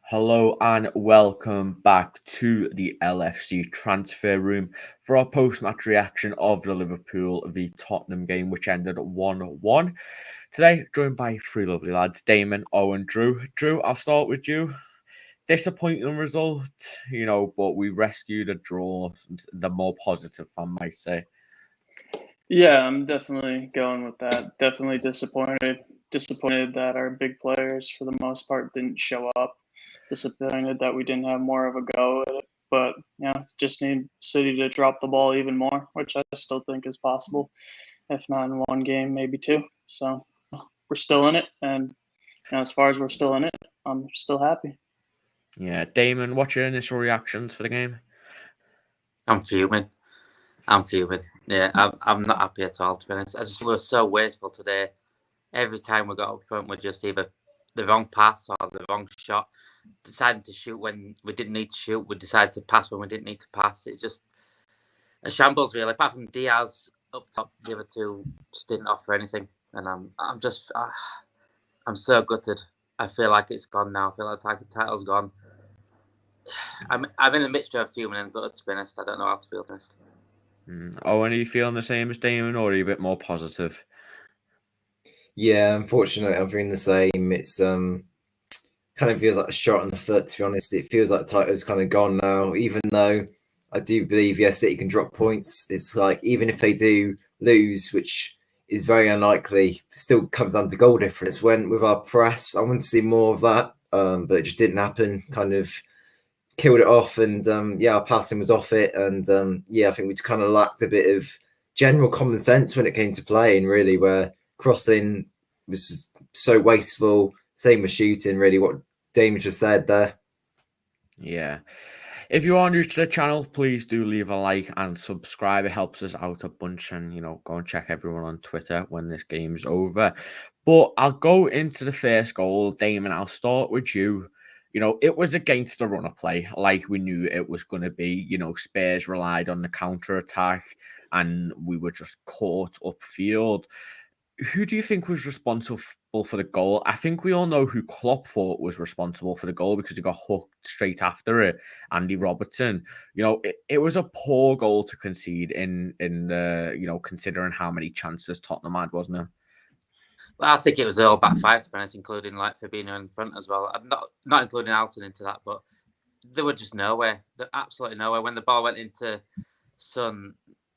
Hello and welcome back to the LFC transfer room for our post-match reaction of the Liverpool v Tottenham game, which ended 1-1. Today, joined by three lovely lads, Damon, Owen, Drew. Drew, I'll start with you. Disappointing result, but we rescued a draw, the more positive fan might say. Yeah, I'm definitely going with that. Definitely disappointed. Disappointed that our big players, for the most part, didn't show up. Disappointed that we didn't have more of a go at it. But just need City to drop the ball even more, which I still think is possible. If not in one game, maybe two. So we're still in it, and as far as we're still in it, I'm still happy. Yeah, Damon, what's your initial reactions for the game? I'm fuming. Yeah, I'm not happy at all, to be honest. I just think we were so wasteful today. Every time we got up front, we just either the wrong pass or the wrong shot. Decided to shoot when we didn't need to shoot. We decided to pass when we didn't need to pass. It's just a shambles, really. Apart from Diaz up top, the other two just didn't offer anything. And I'm so gutted. I feel like it's gone now. I feel like the title's gone. I'm in a mixture of fuming and gutted, to be honest. I don't know how to feel, to be honest. Owen, are you feeling the same as Damon, or are you a bit more positive? Yeah, unfortunately, I'm feeling the same. It's kind of feels like a shot in the foot, to be honest. It feels like the title's kind of gone now, even though I do believe, yes, City can drop points. It's like, even if they do lose, which is very unlikely, still comes down to goal difference. When with our press, I want to see more of that, but it just didn't happen. Kind of killed it off, and our passing was off it, and I think we just kind of lacked a bit of general common sense when it came to playing, really, where crossing was so wasteful. Same with shooting, really, what Damon just said there. Yeah. If you are new to the channel, please do leave a like and subscribe. It helps us out a bunch, and go and check everyone on Twitter when this game's over. But I'll go into the first goal. Damon, I'll start with you. It was against the run of play, like we knew it was going to be. Spurs relied on the counter attack, and we were just caught upfield. Who do you think was responsible for the goal? I think we all know who Klopp thought was responsible for the goal because he got hooked straight after it. Andy Robertson. It was a poor goal to concede in the considering how many chances Tottenham had, wasn't it? Well, I think it was all back five, to be honest, including like Fabinho in front as well. I'm not including Alton into that, but there were just nowhere. There absolutely nowhere. When the ball went into Son,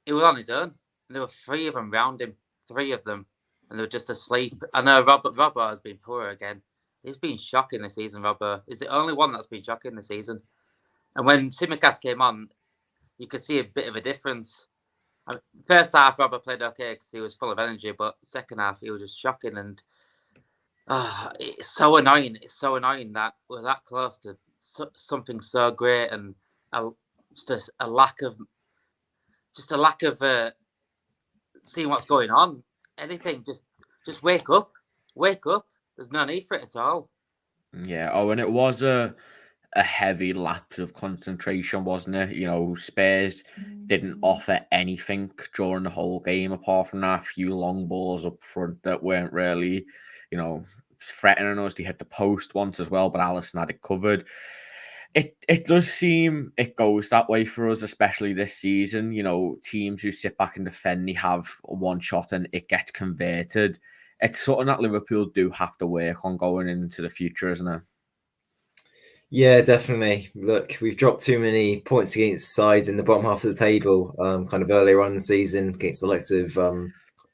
he was on his own. There were three of them round him, three of them, and they were just asleep. I know Robbo has been poor again. He's been shocking this season, Robbo. He's the only one that's been shocking this season. And when Tsimikas came on, you could see a bit of a difference. First half, Robert played okay because he was full of energy, but second half, he was just shocking. And it's so annoying. It's so annoying that we're that close to something so great, and just a lack of seeing what's going on. Anything, just wake up. There's no need for it at all. Yeah. Oh, and it was a heavy lapse of concentration, wasn't it? Spurs didn't offer anything during the whole game apart from that few long balls up front that weren't really, threatening us. They hit the post once as well, but Alisson had it covered. It does seem it goes that way for us, especially this season. Teams who sit back and defend, they have one shot and it gets converted. It's something that Liverpool do have to work on going into the future, isn't it? Yeah, definitely. Look, we've dropped too many points against sides in the bottom half of the table, kind of earlier on in the season against the likes of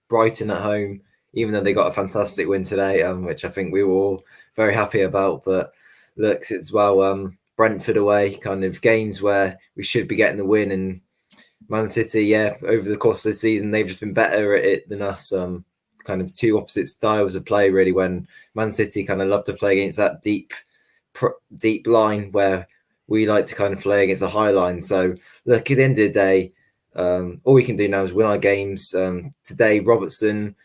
Brighton at home, even though they got a fantastic win today, which I think we were all very happy about. But look, it's Brentford away, kind of games where we should be getting the win. And Man City, over the course of the season, they've just been better at it than us. Kind of two opposite styles of play, really, when Man City kind of love to play against that deep line where we like to kind of play against a high line. So look, at the end of the day, all we can do now is win our games. Today, Robertson,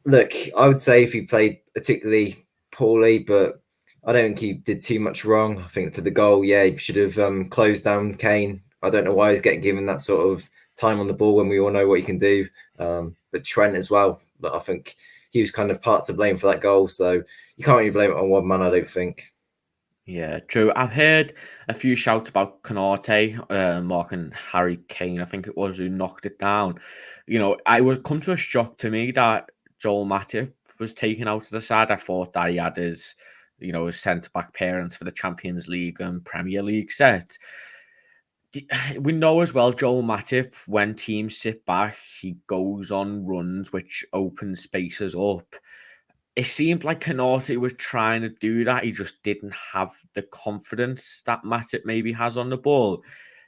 look, I would say if he played particularly poorly, but I don't think he did too much wrong. I think for the goal, he should have closed down Kane. I don't know why he's getting given that sort of time on the ball when we all know what he can do. But Trent as well. But I think he was kind of part to blame for that goal. So you can't really blame it on one man, I don't think. Yeah, true. I've heard a few shouts about Canate, marking Harry Kane, I think it was, who knocked it down. I would come to a shock to me that Joel Matip was taken out of the side. I thought that he had his centre-back parents for the Champions League and Premier League set. We know as well, Joel Matip, when teams sit back, he goes on runs which open spaces up. It seemed like Canate was trying to do that. He just didn't have the confidence that Matip maybe has on the ball.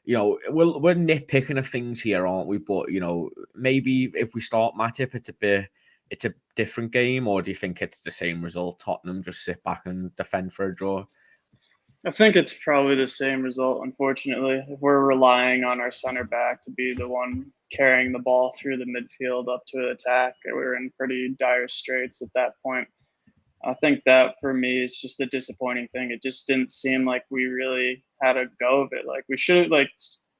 We're nitpicking of things here, aren't we? But maybe if we start Matip, it's a different game, or do you think it's the same result? Tottenham just sit back and defend for a draw. I think it's probably the same result, unfortunately. If we're relying on our center back to be the one carrying the ball through the midfield up to attack, we're in pretty dire straits at that point. I think that for me is just a disappointing thing. It just didn't seem like we really had a go of it. Like we should have,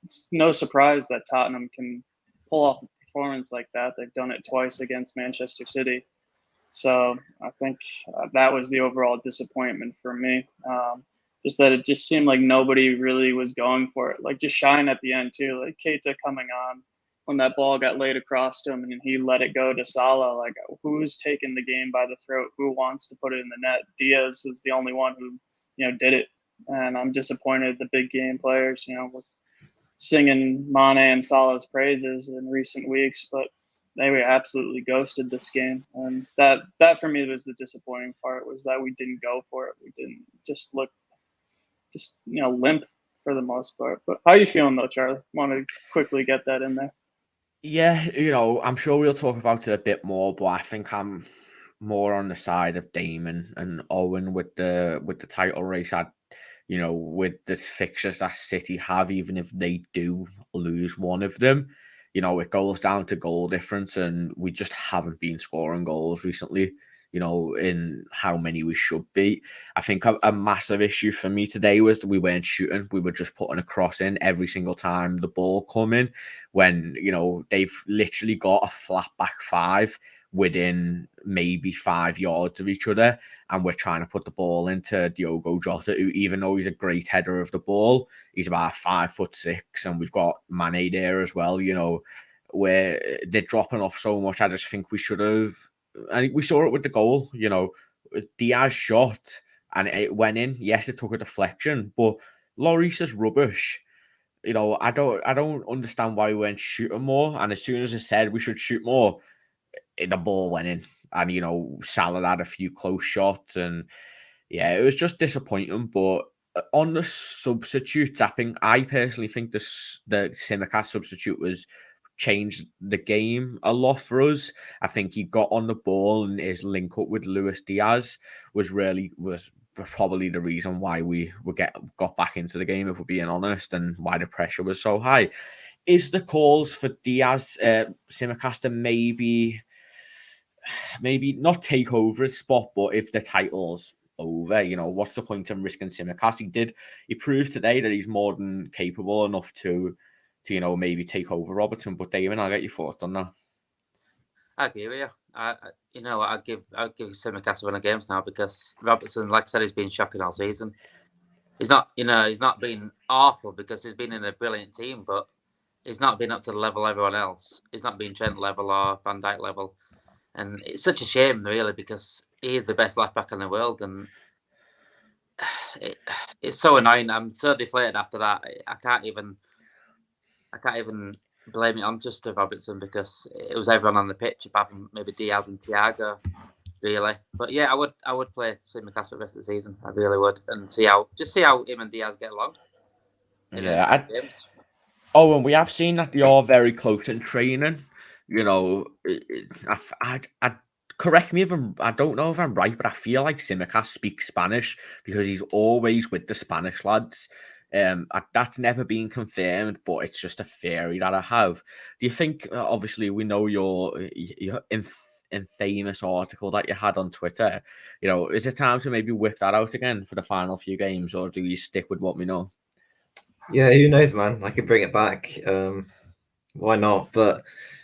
it's no surprise that Tottenham can pull off a performance like that. They've done it twice against Manchester City. So I think that was the overall disappointment for me. Just that it just seemed like nobody really was going for it. Like just Shine at the end too, like Keita coming on when that ball got laid across to him and he let it go to Salah. Like who's taking the game by the throat? Who wants to put it in the net? Diaz is the only one who, did it. And I'm disappointed the big game players, was singing Mane and Salah's praises in recent weeks, but they were absolutely ghosted this game. And that for me was the disappointing part, was that we didn't go for it. We didn't just look limp for the most part. But how are you feeling though, Charlie? Want to quickly get that in there? Yeah, I'm sure we'll talk about it a bit more, but I think I'm more on the side of Damon and Owen with the title race. With the fixtures that City have, even if they do lose one of them, it goes down to goal difference, and we just haven't been scoring goals recently. In how many we should be. I think a massive issue for me today was that we weren't shooting. We were just putting a cross in every single time the ball come in, when, they've literally got a flat back five within maybe 5 yards of each other, and we're trying to put the ball into Diogo Jota, who, even though he's a great header of the ball, he's about 5'6", and we've got Mane there as well, where they're dropping off so much. I just think we should have. And we saw it with the goal, Diaz shot and it went in. Yes, it took a deflection, but Lloris is rubbish. I don't understand why we weren't shooting more. And as soon as I said we should shoot more, the ball went in. And, Salah had a few close shots. And yeah, it was just disappointing. But on the substitutes, I personally think the Tsimikas substitute changed the game a lot for us. I think he got on the ball, and his link up with Luis Diaz was probably the reason why we got back into the game, if we're being honest, and why the pressure was so high. Is the calls for Diaz, Tsimikas to maybe not take over his spot, but if the title's over, what's the point in risking Tsimikas? He proved today that he's more than capable enough to maybe take over Robertson. But Damon, I'll get your thoughts on that. I agree with you. I'd give Tsimikas one of the games now, because Robertson, like I said, he's been shocking all season. He's not been awful, because he's been in a brilliant team, but he's not been up to the level of everyone else. He's not been Trent level or Van Dijk level. And it's such a shame, really, because he is the best left back in the world, and it's so annoying. I'm so deflated after that. I can't even blame it on just to Robertson, because it was everyone on the pitch, apart from maybe Diaz and Thiago, really. But yeah, I would play Tsimikas for the rest of the season. I really would, and see how him and Diaz get along. Games. Oh, and we have seen that they are very close in training. I correct me if I don't know if I'm right, but I feel like Tsimikas speaks Spanish, because he's always with the Spanish lads. That's never been confirmed, but it's just a theory that I have. Do you think, obviously, we know your infamous article that you had on Twitter, is it time to maybe whip that out again for the final few games, or do you stick with what we know? Yeah, who knows, man? I could bring it back. Why not? But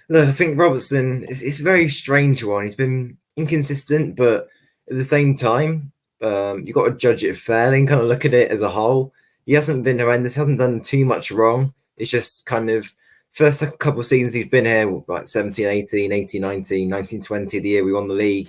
look, I think Robertson, it's a very strange one. He's been inconsistent, but at the same time, you've got to judge it fairly and kind of look at it as a whole. He hasn't been horrendous, hasn't done too much wrong. It's just kind of first couple of seasons he's been here, like 17, 18, 18, 19, 19, 20, the year we won the league.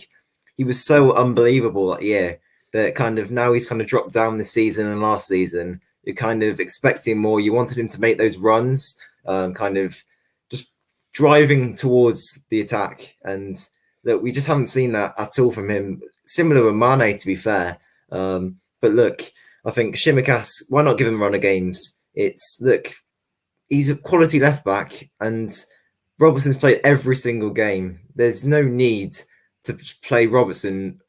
He was so unbelievable that year that kind of now he's kind of dropped down this season and last season. You're kind of expecting more. You wanted him to make those runs, kind of just driving towards the attack. And that we just haven't seen that at all from him. Similar with Mane, to be fair. But look, I think Tsimikas, why not give him a run of games? Look, he's a quality left back and Robertson's played every single game. There's no need to play Robertson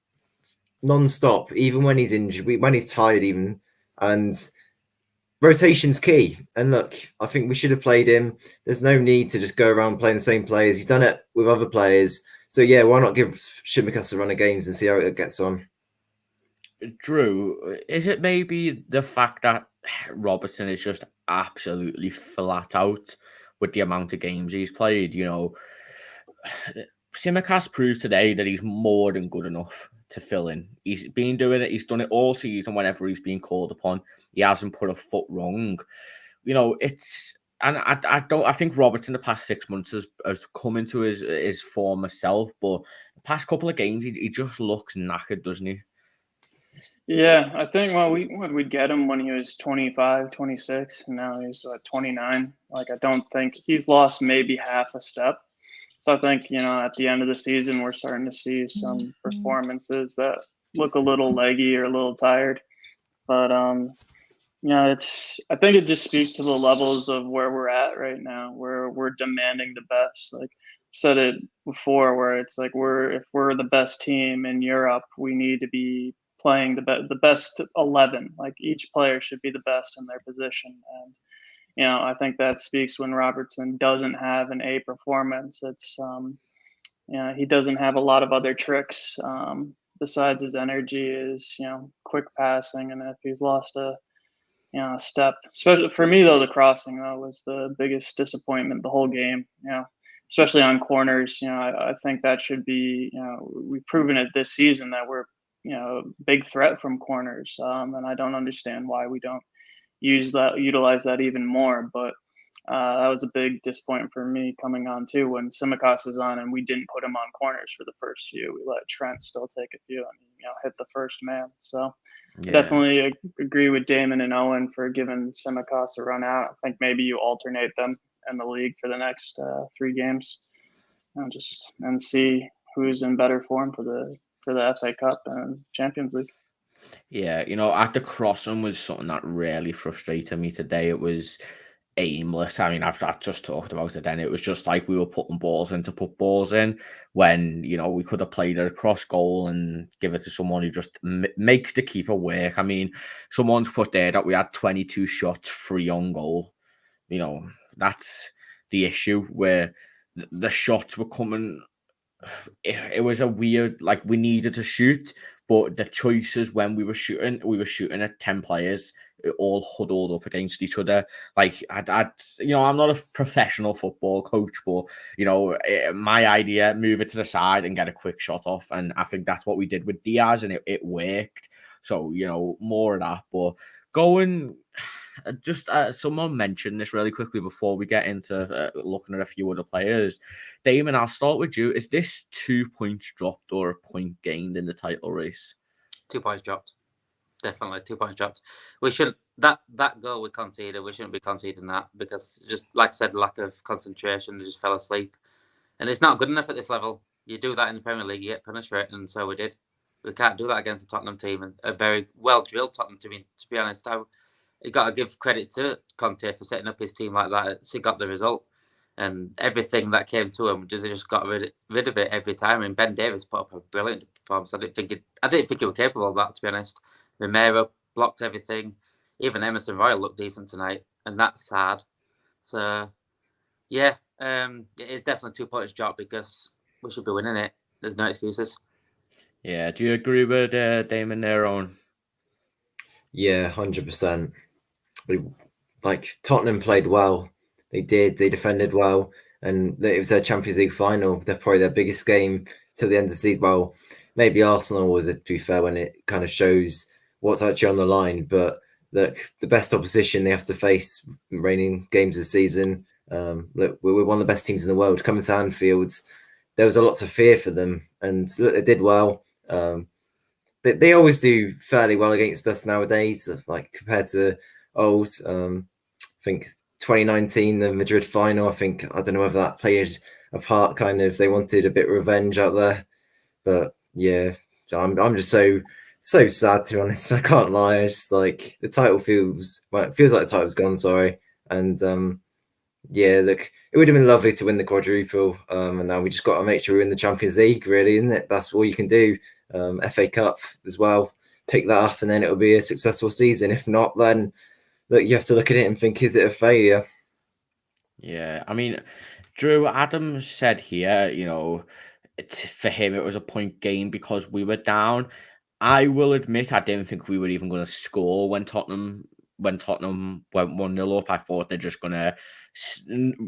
non-stop, even when he's injured, when he's tired even. And rotation's key. And look, I think we should have played him. There's no need to just go around playing the same players. He's done it with other players. So yeah, why not give Tsimikas a run of games and see how it gets on? Drew, is it maybe the fact that Robertson is just absolutely flat out with the amount of games he's played? You know, Tsimikas proves today that he's more than good enough to fill in. He's been doing it. He's done it all season whenever he's been called upon. He hasn't put a foot wrong. You know, and I think Robertson the past 6 months has come into his former self, but the past couple of games he just looks knackered, doesn't he? Yeah, I think we'd get him when he was 25, 26, and now he's 29. Like, I don't think he's lost maybe half a step. So I think, at the end of the season, we're starting to see some performances that look a little leggy or a little tired. But, I think it just speaks to the levels of where we're at right now, where we're demanding the best. Like I said it before, where it's like if we're the best team in Europe, we need to be playing the best 11. Like, each player should be the best in their position. And, I think that speaks when Robertson doesn't have an A performance. It's, he doesn't have a lot of other tricks besides his energy is, quick passing. And if he's lost a step, especially for me, though, the crossing was the biggest disappointment the whole game, especially on corners. I think that should be, we've proven it this season that we're, big threat from corners. And I don't understand why we don't utilize that even more. But that was a big disappointment for me coming on too when Tsimikas is on and we didn't put him on corners for the first few. We let Trent still take a few and hit the first man. So definitely agree with Damon and Owen for giving Tsimikas a run out. I think maybe you alternate them in the league for the next 3 games and see who's in better form for the FA Cup and Champions League. Yeah, at the crossing was something that really frustrated me today. It was aimless. I mean, I've just talked about it then. It was just like we were putting balls in to put balls in when, we could have played it across goal and give it to someone who just makes the keeper work. I mean, someone's put there that we had 22 shots, 3 on goal. That's the issue where the shots were coming. It was a weird, like, we needed to shoot, but the choices when we were shooting at 10 players, all huddled up against each other. Like, I'm not a professional football coach, but, my idea, move it to the side and get a quick shot off. And I think that's what we did with Diaz, and it worked. So, more of that. But going... Just someone mentioned this really quickly before we get into looking at a few other players. Damon, I'll start with you. Is this 2 points dropped or a point gained in the title race? 2 points dropped. Definitely 2 points dropped. We should that goal we conceded. We shouldn't be conceding that because, just like I said, lack of concentration. We just fell asleep, and it's not good enough at this level. You do that in the Premier League, you get punished for it, and so we did. We can't do that against the Tottenham team, and a very well drilled Tottenham team. To be honest, you got to give credit to Conte for setting up his team like that. He got the result, and everything that came to him just got rid of it every time. And Ben Davies put up a brilliant performance. I didn't think he was capable of that, to be honest. Romero blocked everything. Even Emerson Royal looked decent tonight, and that's sad. So yeah, it is definitely 2 points drop because we should be winning it. There's no excuses. Yeah, do you agree with Damon there, Owen? Yeah, 100%. Like, Tottenham played well. They defended well, and it was their Champions League final. They're probably their biggest game till the end of the season. Well, maybe Arsenal was, to be fair, when it kind of shows what's actually on the line. But look, the best opposition they have to face reigning games of the season. Look, we're one of the best teams in the world. Coming to Anfield, there was a lot to fear for them, and look, they did well. They always do fairly well against us nowadays, like compared to old. I think 2019, the Madrid final. I don't know whether that played a part. Kind of, they wanted a bit of revenge out there, but yeah, I'm just so sad, to be honest. I can't lie. I just like the title feels like the title's gone. Sorry, and yeah, look, it would have been lovely to win the quadruple, and now we just got to make sure we win the Champions League, really, isn't it? That's all you can do. FA Cup as well, pick that up, and then it'll be a successful season. If not, then look, you have to look at it and think, is it a failure? Yeah, I mean, Drew Adams said here, for him it was a point game because we were down. I will admit I didn't think we were even going to score when Tottenham went 1-0 up. I thought they're just going to,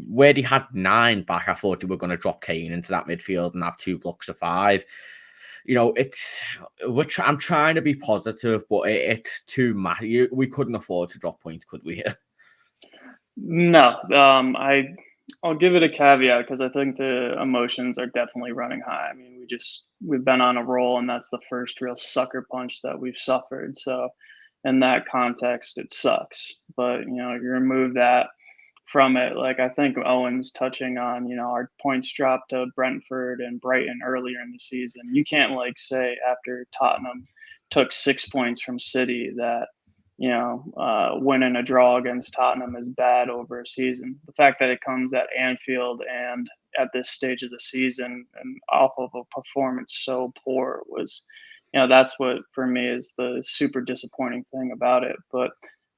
where they had 9 back, I thought they were going to drop Kane into that midfield and have 2 blocks of 5. I'm trying to be positive, but it's too much. We couldn't afford to drop points, could we? No, I'll give it a caveat because I think the emotions are definitely running high. I mean, we've been on a roll, and that's the first real sucker punch that we've suffered. So, in that context, it sucks. But you remove that from it. Like, I think Owen's touching on, our points dropped to Brentford and Brighton earlier in the season. You can't say after Tottenham took 6 points from City that winning a draw against Tottenham is bad over a season. The fact that it comes at Anfield and at this stage of the season and off of a performance so poor was, that's what for me is the super disappointing thing about it. But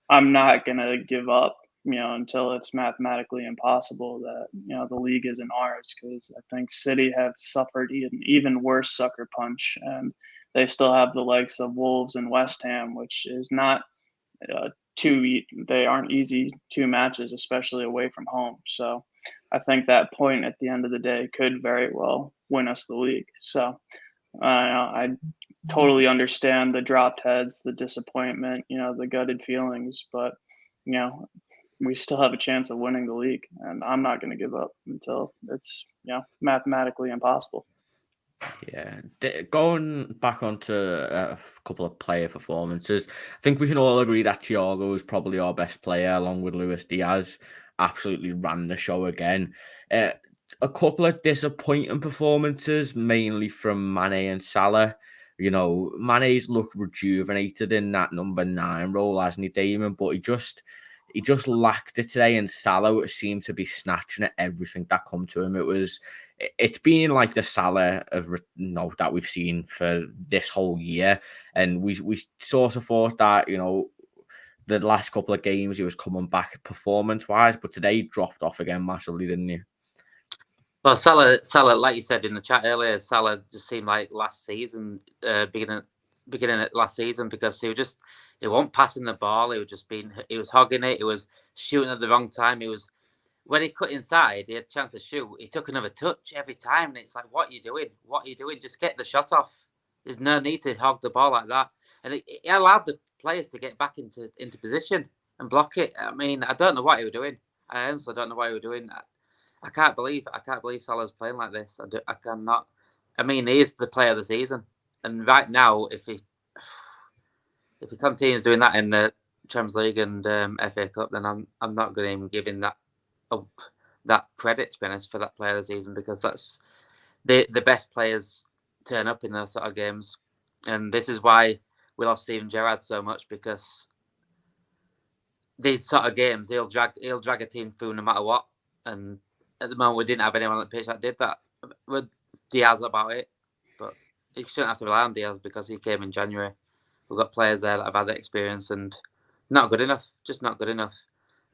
I'm not going to give up, until it's mathematically impossible that, the league isn't ours, because I think City have suffered an even worse sucker punch, and they still have the likes of Wolves and West Ham, which is not they aren't easy 2 matches, especially away from home. So I think that point at the end of the day could very well win us the league. So I totally understand the dropped heads, the disappointment, the gutted feelings, but we still have a chance of winning the league, and I'm not going to give up until it's mathematically impossible. Yeah, going back onto a couple of player performances, I think we can all agree that Thiago is probably our best player, along with Luis Diaz. Absolutely ran the show again. A couple of disappointing performances, mainly from Mane and Salah. Mane's looked rejuvenated in that number 9 role, hasn't he, Damon? But he just lacked it today, and Salah seemed to be snatching at everything that come to him. It's been like the Salah that we've seen for this whole year, and we sort of thought that the last couple of games he was coming back performance wise, but today he dropped off again massively, didn't he? Well, Salah, like you said in the chat earlier, Salah just seemed like last season, beginning of last season, because he wasn't passing the ball. He was hogging it. He was shooting at the wrong time. When he cut inside, he had a chance to shoot. He took another touch every time, and it's like, what are you doing? What are you doing? Just get the shot off. There's no need to hog the ball like that. And it allowed the players to get back into position and block it. I mean, I don't know what he was doing. I honestly don't know what he was doing. I can't believe Salah's playing like this. I cannot. I mean, he is the player of the season, and right now, if he continues doing that in the Champions League and FA Cup, then I'm not going to even give him that credit, to be honest, for that player of the season, because that's the best players turn up in those sort of games, and this is why we love Steven Gerrard so much, because these sort of games he'll drag a team through no matter what. And at the moment, we didn't have anyone on the pitch that did that. With Diaz about it, but you shouldn't have to rely on Diaz because he came in January. We've got players there that have had that experience and not good enough. Just not good enough.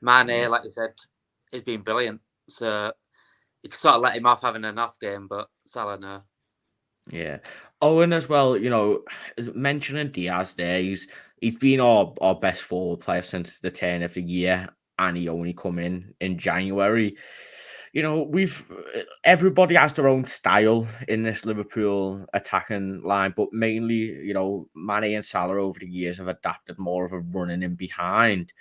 Mane, like you said, he's been brilliant. So you can sort of let him off having an off game, but Salah, no. Yeah. Owen as well, mentioning Diaz there, he's been our best forward player since the turn of the year, and he only come in January. everybody has their own style in this Liverpool attacking line, but mainly, Mane and Salah over the years have adapted more of a running in behind.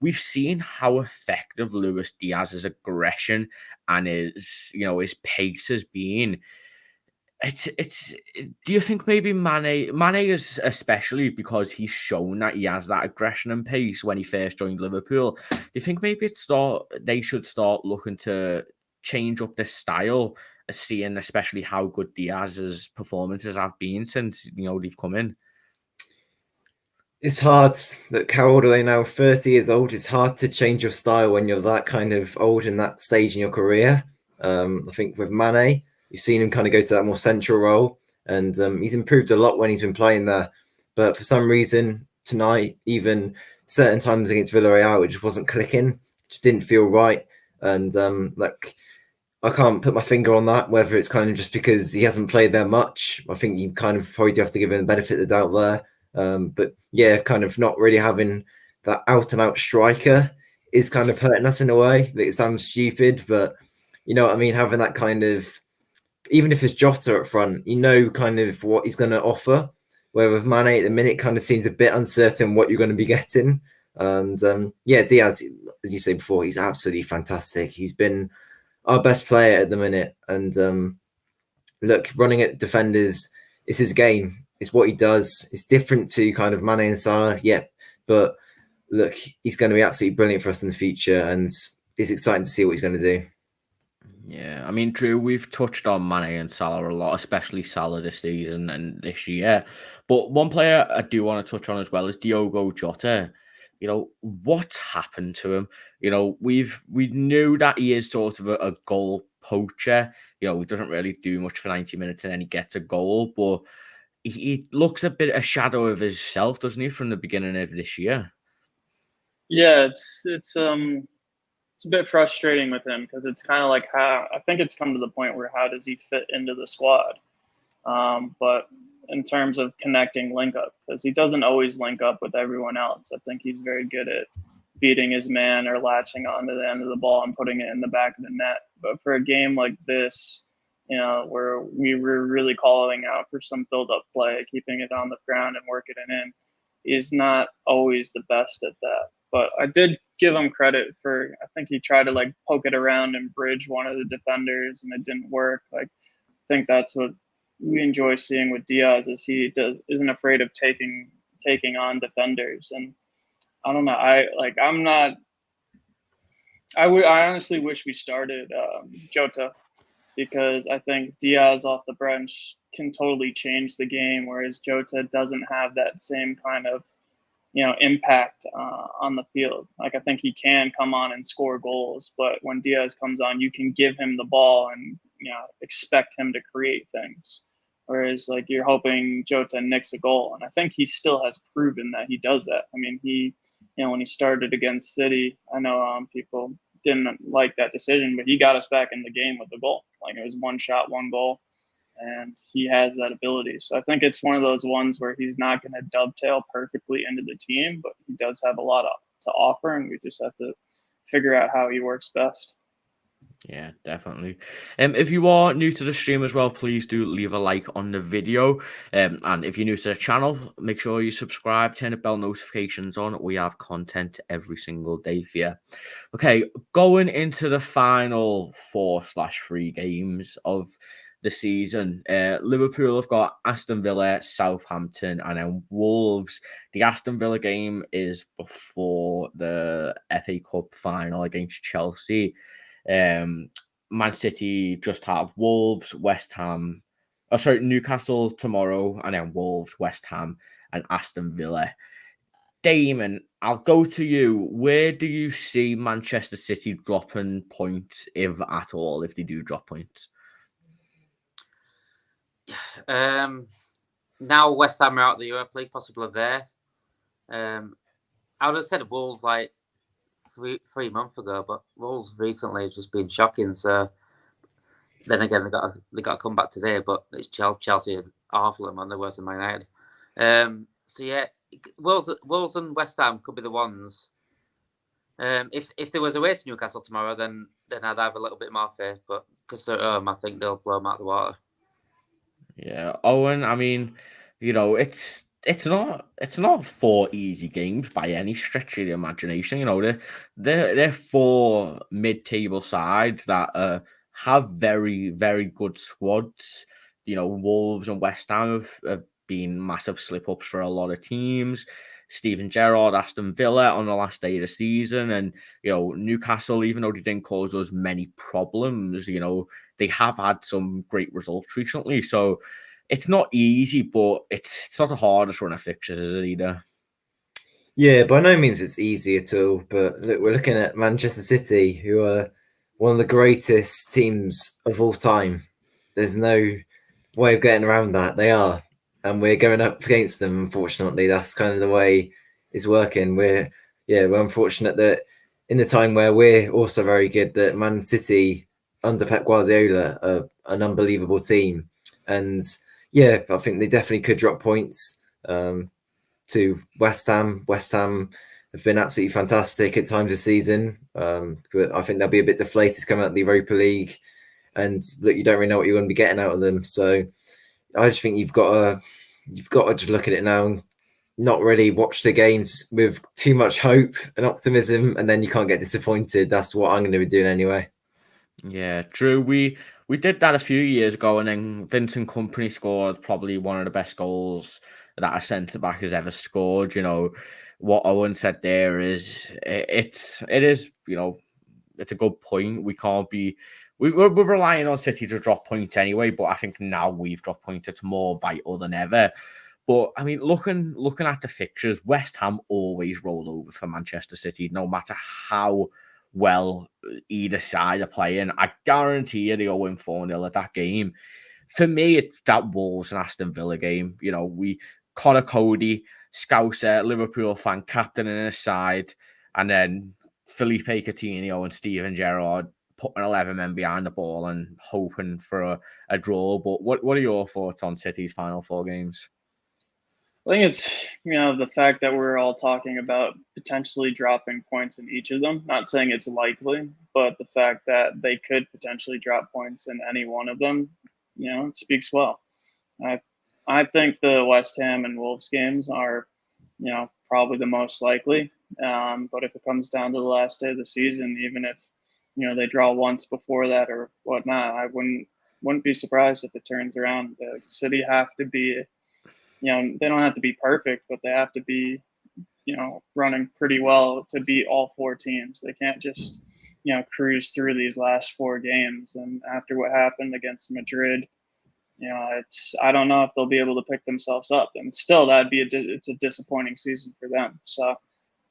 We've seen how effective Luis Diaz's aggression and his pace has been. Do you think maybe Mane is, especially because he's shown that he has that aggression and pace when he first joined Liverpool, do you think maybe they should start looking to change up this style, seeing especially how good Diaz's performances have been since they've come in? It's hard. Look, how old are they now? 30 years old. It's hard to change your style when you're that kind of old in that stage in your career. I think with Mane, you've seen him kind of go to that more central role, and he's improved a lot when he's been playing there. But for some reason tonight, even certain times against Villarreal, it just wasn't clicking. Just didn't feel right. And I can't put my finger on that, whether it's kind of just because he hasn't played there much. I think you kind of probably do have to give him the benefit of the doubt there. But yeah, kind of not really having that out and out striker is kind of hurting us in a way. It sounds stupid, but you know what I mean? Having that kind of, even if it's Jota up front, kind of what he's going to offer. Where with Mane at the minute, kind of seems a bit uncertain what you're going to be getting. And Diaz, as you say before, he's absolutely fantastic. He's been our best player at the minute. And look, running at defenders is his game. It's what he does. It's different to kind of Mane and Salah, but look, he's going to be absolutely brilliant for us in the future, and it's exciting to see what he's going to do. Yeah, I mean, Drew, we've touched on Mane and Salah a lot, especially Salah this season and this year. But one player I do want to touch on as well is Diogo Jota. What's happened to him? We knew that he is sort of a goal poacher. He doesn't really do much for 90 minutes and then he gets a goal, but he looks a bit a shadow of himself, doesn't he, from the beginning of this year? Yeah, it's a bit frustrating with him because it's kind of like I think it's come to the point where how does he fit into the squad? But in terms of connecting link up, because he doesn't always link up with everyone else. I think he's very good at beating his man or latching onto the end of the ball and putting it in the back of the net. But for a game like this, where we were really calling out for some build-up play, keeping it on the ground and working it in, he's not always the best at that. But I did give him credit for, I think he tried to poke it around and bridge one of the defenders and it didn't work. I think that's what we enjoy seeing with Diaz is he isn't afraid of taking on defenders. And I don't know, I honestly wish we started Jota, because I think Diaz off the bench can totally change the game, whereas Jota doesn't have that same kind of impact on the field. I think he can come on and score goals, but when Diaz comes on, you can give him the ball and expect him to create things. Whereas you're hoping Jota nicks a goal, and I think he still has proven that he does that. I mean, he when he started against City, I know people didn't like that decision, but he got us back in the game with the goal. It was one shot, one goal. And he has that ability. So I think it's one of those ones where he's not going to dovetail perfectly into the team, but he does have a lot to offer, and we just have to figure out how he works best. Yeah, definitely. If you are new to the stream as well, please do leave a like on the video. And if you're new to the channel, make sure you subscribe, turn the bell notifications on. We have content every single day for you. Okay, going into the final 4/3 games of the season, Liverpool have got Aston Villa, Southampton, and then Wolves. The Aston Villa game is before the FA Cup final against Chelsea. Man City just have Wolves, Newcastle tomorrow, and then Wolves, West Ham, and Aston Villa. Damon, I'll go to you. Where do you see Manchester City dropping points, if at all, if they do drop points? Now West Ham are out of the Europa League, possibly there. I would have said Wolves three months ago, but Wolves recently have just been shocking. So then again, they got to come back today, but it's Chelsea are awful and they're worse than Man United. So yeah, Wolves and West Ham could be the ones If there was a way to Newcastle tomorrow, then I'd have a little bit more faith. But because they're at home, I think they'll blow them out of the water. Yeah, Owen. I mean, it's not 4 easy games by any stretch of the imagination. They're 4 mid-table sides that have very, very good squads. Wolves and West Ham have been massive slip-ups for a lot of teams. Steven Gerrard, Aston Villa on the last day of the season, and Newcastle, even though they didn't cause us many problems, they have had some great results recently. So it's not easy, but it's not the hardest run of fixtures, is it either? Yeah, by no means it's easy at all. But look, we're looking at Manchester City, who are one of the greatest teams of all time. There's no way of getting around that. They are. And we're going up against them, unfortunately. That's kind of the way it's working. We're unfortunate that in the time where we're also very good, that Man City under Pep Guardiola are an unbelievable team. And yeah, I think they definitely could drop points to West Ham. West Ham have been absolutely fantastic at times this season. But I think they'll be a bit deflated coming out of the Europa League. And look, you don't really know what you're going to be getting out of them. So I just think you've got to just look at it now and not really watch the games with too much hope and optimism, and then you can't get disappointed. That's what I'm going to be doing anyway. Yeah, true. We did that a few years ago, and then Vincent Kompany scored probably one of the best goals that a centre back has ever scored. What Owen said there is it is it's a good point. We can't be. We're relying on City to drop points anyway, but I think now we've dropped points, it's more vital than ever. But I mean, looking at the fixtures, West Ham always roll over for Manchester City, no matter how well either side are playing. I guarantee you they'll win 4-0 at that game. For me, it's that Wolves and Aston Villa game. Connor Cody, Scouser, Liverpool fan, captain in his side, and then Felipe Coutinho and Steven Gerrard putting 11 men behind the ball and hoping for a draw. But what are your thoughts on City's final 4 games? I think it's, the fact that we're all talking about potentially dropping points in each of them. Not saying it's likely, but the fact that they could potentially drop points in any one of them, it speaks well. I think the West Ham and Wolves games are, probably the most likely. But if it comes down to the last day of the season, even if, they draw once before that or whatnot, I wouldn't be surprised if it turns around. The City have to be, they don't have to be perfect, but they have to be, running pretty well to beat all 4 teams. They can't just, cruise through these last 4 games. And after what happened against Madrid, I don't know if they'll be able to pick themselves up. And still, it's a disappointing season for them. So,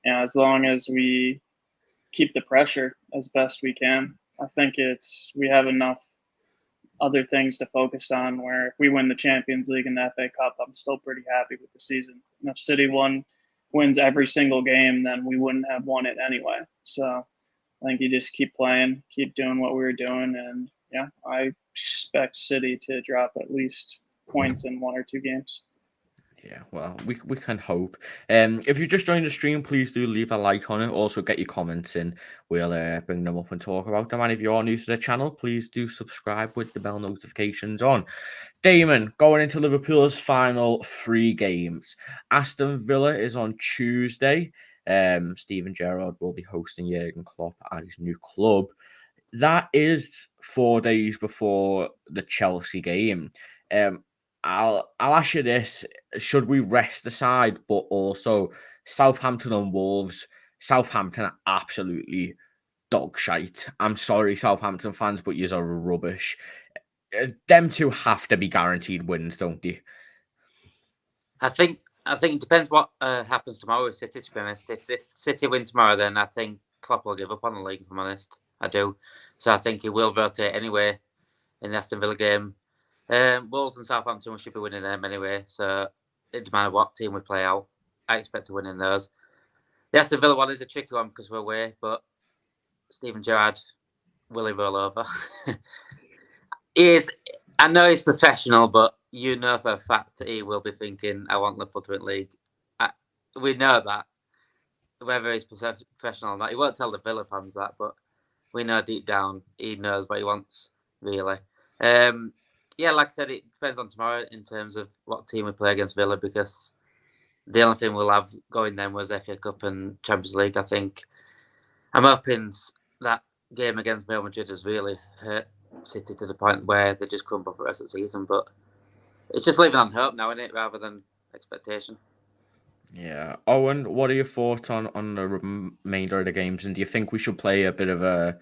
as long as we keep the pressure as best we can, I think we have enough other things to focus on, where if we win the Champions League and the FA Cup, I'm still pretty happy with the season. And if City wins every single game, then we wouldn't have won it anyway. So I think you just keep playing, keep doing what we were doing, and I expect City to drop at least points in 1 or 2 games. Yeah, well, we can hope. If you just joined the stream, please do leave a like on it. Also, get your comments in. We'll bring them up and talk about them. And if you're new to the channel, please do subscribe with the bell notifications on. Damon, going into Liverpool's final 3 games. Aston Villa is on Tuesday. Steven Gerrard will be hosting Jurgen Klopp at his new club. That is 4 days before the Chelsea game. I'll ask you this: should we rest the side? But also, Southampton and Wolves. Southampton are absolutely dog shite. I'm sorry, Southampton fans, but yous are rubbish. Them two have to be guaranteed wins, don't they? I think it depends what happens tomorrow with City, to be honest. If City win tomorrow, then I think Klopp will give up on the league, if I'm honest. I do. So I think he will rotate anyway in the Aston Villa game. Wolves and Southampton, we should be winning them anyway. So it doesn't matter what team we play out. I expect to win in those. The Aston Villa one is a tricky one because we're away, but Steven Gerrard, will he roll over? I know he's professional, but you know for a fact that he will be thinking, I want Liverpool to win league. We know that. whether he's professional or not. He won't tell the Villa fans that, but we know deep down he knows what he wants, really. Yeah, like I said, it depends on tomorrow in terms of what team we play against Villa, because the only thing we'll have going then was FA Cup and Champions League. I think I'm hoping that game against Real Madrid has really hurt City to the point where they just crumble for the rest of the season. But it's just living on hope now, isn't it, rather than expectation. Yeah. Owen, what are your thoughts on the remainder of the games? And do you think we should play a bit of a,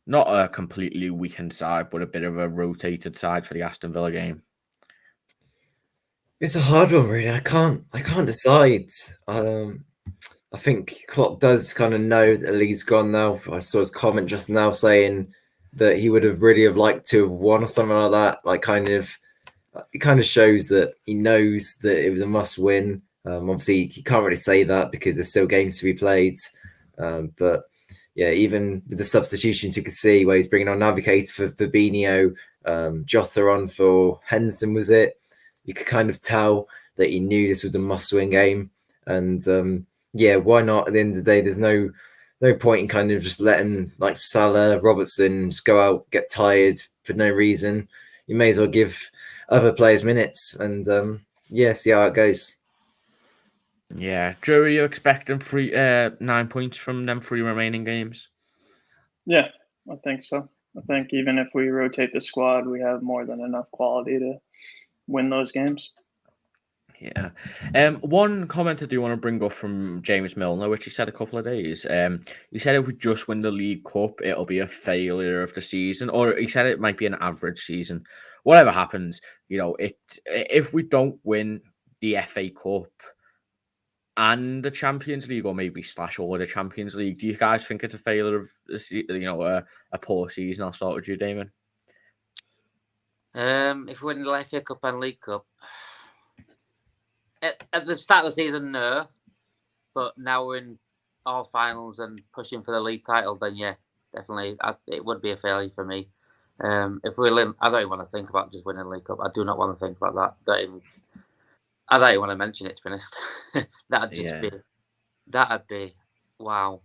not a completely weakened side, but a bit of a rotated side for the Aston Villa game? It's a hard one, really. I can't decide. I think Klopp does kind of know that Lee's gone now. I saw his comment just now saying that he would have really liked to have won or something like that. Like, it kind of shows that he knows that it was a must win. Obviously, he can't really say that because there's still games to be played. But yeah, even with the substitutions, you could see where he's bringing on Navigator for Fabinho, Jota on for Henderson, was it? You could kind of tell that he knew this was a must-win game. And yeah, why not? At the end of the day, there's no point in kind of just letting like Salah, Robertson just go out, get tired for no reason. You may as well give other players minutes and yeah, see how it goes. Yeah. Drew, are you expecting 9 points from them 3 remaining games? Yeah, I think so. I think even if we rotate the squad, we have more than enough quality to win those games. Yeah. One comment I do want to bring up from James Milner, which he said a couple of days. He said if we just win the League Cup, it'll be a failure of the season, or he said it might be an average season. Whatever happens, if we don't win the FA Cup and the Champions League, or maybe / or the Champions League, do you guys think it's a failure of a poor season? I'll start with you, Damon. If we win the FA Cup and League Cup, at the start of the season, no. But now we're in all finals and pushing for the league title, then yeah, definitely, it would be a failure for me. If we win, I don't even want to think about just winning the League Cup. I do not want to think about that. I don't even want to mention it, to be honest. That'd be wow.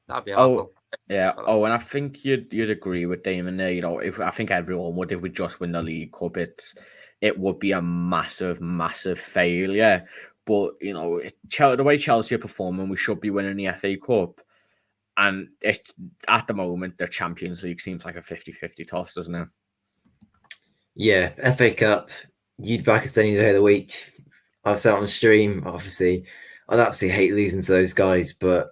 That'd be awful. Yeah. Oh, and I think you'd agree with Damon there. I think everyone would if we just win the League Cup. It would be a massive, massive failure. But the way Chelsea are performing, we should be winning the FA Cup. And it's at the moment the Champions League seems like a 50-50 toss, doesn't it? Yeah, FA Cup. You'd back us any day of the week. I'll say it on the stream. Obviously, I'd absolutely hate losing to those guys, but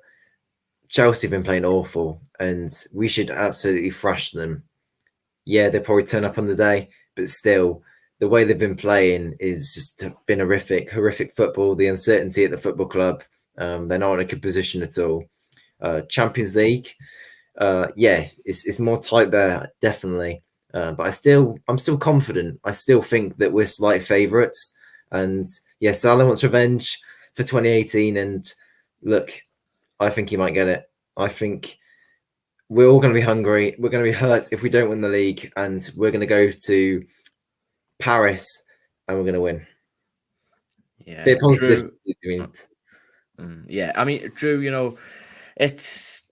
Chelsea have been playing awful, and we should absolutely thrash them. Yeah, they'll probably turn up on the day, but still, the way they've been playing is just been horrific football. The uncertainty at the football club, they're not in a good position at all. Champions League, yeah, it's more tight there, definitely. But I'm still confident. I still think that we're slight favourites. And yeah, Salah wants revenge for 2018. And look, I think he might get it. I think we're all going to be hungry. We're going to be hurt if we don't win the league. And we're going to go to Paris and we're going to win. Yeah. Bit positive. Yeah. I mean, Drew, it's...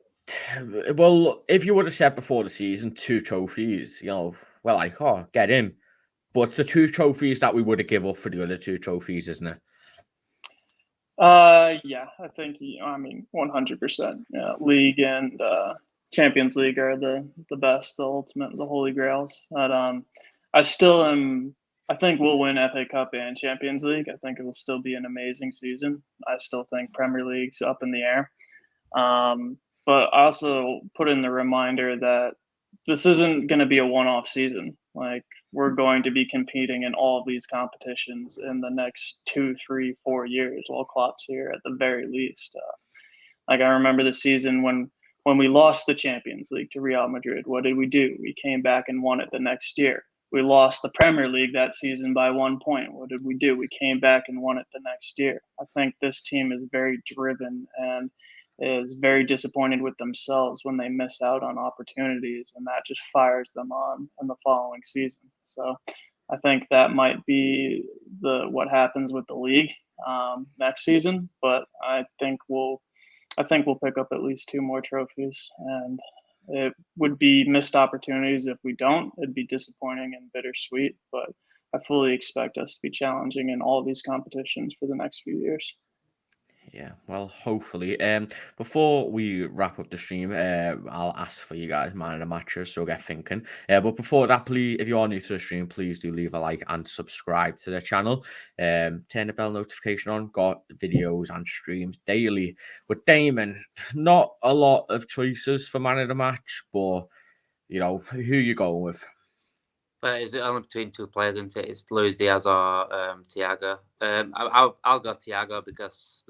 Well, if you would have said before the season 2 trophies, get in. But it's the 2 trophies that we would have given up for the other 2 trophies, isn't it? Yeah, I think 100%. Yeah, League and Champions League are the best, the ultimate, the holy grails. But I still am. I think we'll win FA Cup and Champions League. I think it will still be an amazing season. I still think Premier League's up in the air. But I also put in the reminder that this isn't going to be a one-off season. Like, we're going to be competing in all of these competitions in the next 2, 3, 4 years while Klopp's here at the very least. I remember the season when we lost the Champions League to Real Madrid. What did we do? We came back and won it the next year. We lost the Premier League that season by 1 point. What did we do? We came back and won it the next year. I think this team is very driven and is very disappointed with themselves when they miss out on opportunities, and that just fires them on in the following season. So I think that might be what happens with the league next season, but I think we'll I think we'll pick up at least 2 more trophies, and it would be missed opportunities if we don't. It'd be disappointing and bittersweet, but I fully expect us to be challenging in all these competitions for the next few years. Yeah, well, hopefully. Before we wrap up the stream, I'll ask for you guys man of the matches, so get thinking. But before that, please, if you are new to the stream, please do leave a like and subscribe to the channel. Turn the bell notification on. Got videos and streams daily with Damon. Not a lot of choices for man of the match, but you know who you going with. But is it only between 2 players, isn't it? It's Luis Diaz or Thiago. I'll go Thiago because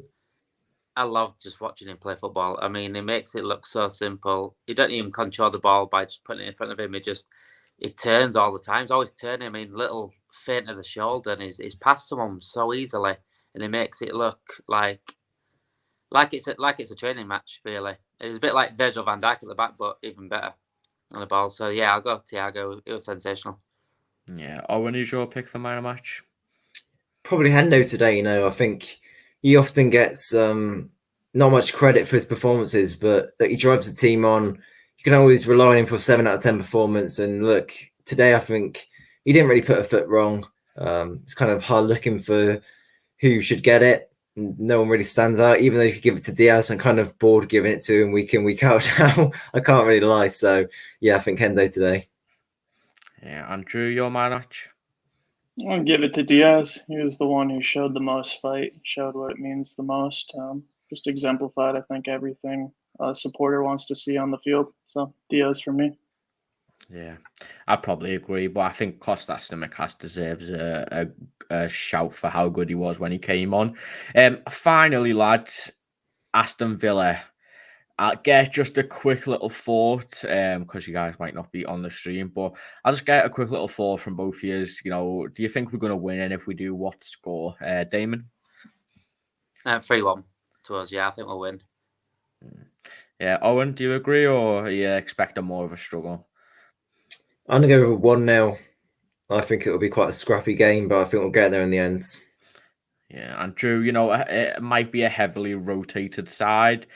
I love just watching him play football. I mean, he makes it look so simple. You don't even control the ball by just putting it in front of him. It turns all the time. He's always turning. I mean, little feint of the shoulder, and he's past someone so easily, and he makes it look like it's a training match. Really, it's a bit like Virgil van Dijk at the back, but even better on the ball. So yeah, I'll go Thiago. It was sensational. Yeah. Owen, who's your pick for man of the match? Probably Hendo today. I think he often gets not much credit for his performances, but he drives the team on. You can always rely on him for a 7 out of 10 performance. And look, today I think he didn't really put a foot wrong. It's kind of hard looking for who should get it. No one really stands out, even though you could give it to Diaz. I'm kind of bored giving it to him week in, week out now. I can't really lie. So yeah, I think Hendo today. Yeah, Andrew, your man of the match? I'll give it to Diaz. He was the one who showed the most fight, showed what it means the most. Just exemplified, I think, everything a supporter wants to see on the field. So Diaz for me. Yeah, I probably agree, but I think Kostas Tsimikas deserves a shout for how good he was when he came on. Finally, lads, Aston Villa. I'll get just a quick little thought, because you guys might not be on the stream, but I'll just get a quick little thought from both of you. Do you think we're going to win? And if we do, what score? Damon? 3-1 to us, yeah, I think we'll win. Yeah, Owen, do you agree, or are you expecting more of a struggle? I'm going to go with 1-0. I think it will be quite a scrappy game, but I think we'll get there in the end. Yeah, and Drew, it might be a heavily rotated side.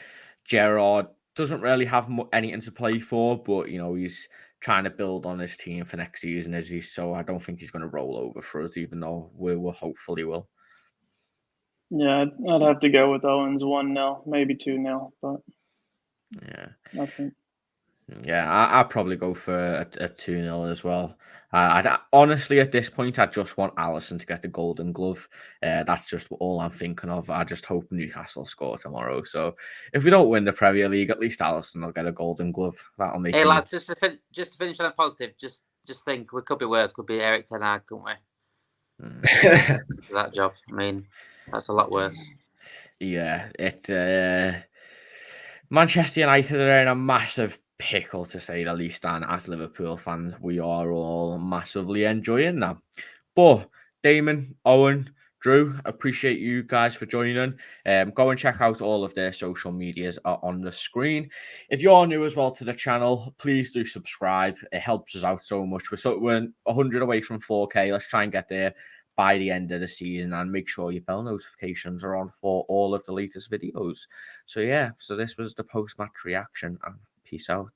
Gerrard doesn't really have anything to play for, but he's trying to build on his team for next season, is he? So I don't think he's going to roll over for us, even though we will hopefully will. Yeah, I'd have to go with Owens 1-0, maybe 2-0, but yeah, that's it. Yeah, I'd probably go for a 2-0 as well. Honestly, at this point, I just want Alisson to get the Golden Glove. That's just all I'm thinking of. I just hope Newcastle score tomorrow. So if we don't win the Premier League, at least Alisson will get a Golden Glove. That'll make. Hey lads, just to finish on a positive, just think we could be worse. Could be Eric Ten Hag, couldn't we? That job. I mean, that's a lot worse. Yeah, Manchester United are in a massive pickle, to say the least, and as Liverpool fans, we are all massively enjoying that. But Damon, Owen, Drew, appreciate you guys for joining. Go and check out all of their social medias on the screen. If you're new as well to the channel, please do subscribe. It helps us out so much. We're 100 away from 4K. Let's try and get there by the end of the season, and make sure your bell notifications are on for all of the latest videos. So this was the post-match reaction, and peace out.